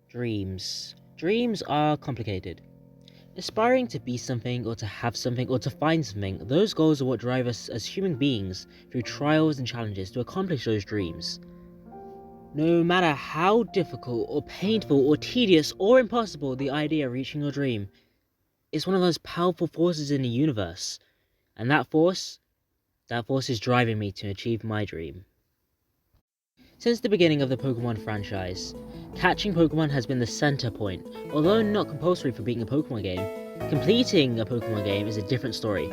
Dreams. Dreams are complicated. Aspiring to be something, or to have something, or to find something, those goals are what drive us as human beings through trials and challenges to accomplish those dreams. No matter how difficult, or painful, or tedious, or impossible the idea of reaching your dream, it's one of those powerful forces in the universe. And that force is driving me to achieve my dream. Since the beginning of the Pokémon franchise, catching Pokémon has been the center point. Although not compulsory for beating a Pokémon game, completing a Pokémon game is a different story.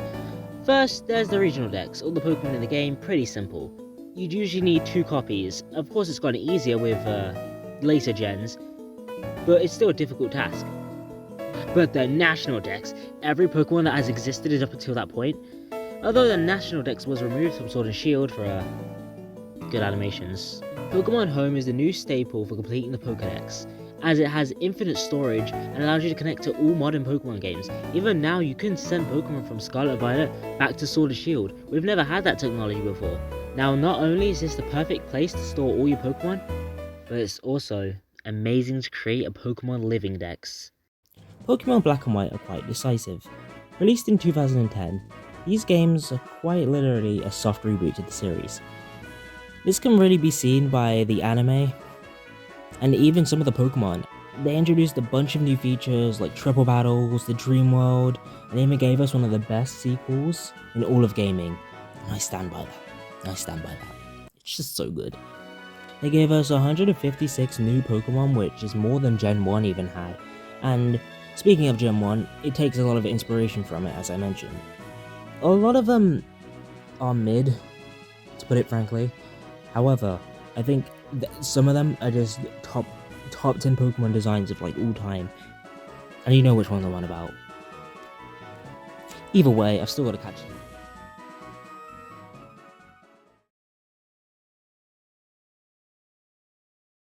First, there's the regional dex. All the Pokémon in the game, pretty simple. You'd usually need 2 copies. Of course, it's gotten easier with later gens, but it's still a difficult task. But the national dex, every Pokémon that has existed up until that point, although the national dex was removed from Sword and Shield for good animations. Pokémon Home is the new staple for completing the Pokédex, as it has infinite storage and allows you to connect to all modern Pokémon games. Even now, you can send Pokémon from Scarlet and Violet back to Sword and Shield. We've never had that technology before. Now, not only is this the perfect place to store all your Pokémon, but it's also amazing to create a Pokémon living dex. Pokémon Black and White are quite decisive. Released in 2010, these games are quite literally a soft reboot to the series. This can really be seen by the anime, and even some of the Pokemon. They introduced a bunch of new features like triple battles, the Dream World, and even gave us one of the best sequels in all of gaming. And I stand by that. It's just so good. They gave us 156 new Pokemon, which is more than Gen 1 even had. And speaking of Gen 1, it takes a lot of inspiration from it, as I mentioned. A lot of them are mid, to put it frankly. However, I think some of them are just top 10 Pokemon designs of like all time, and you know which ones I'm on about. Either way, I've still got to catch them.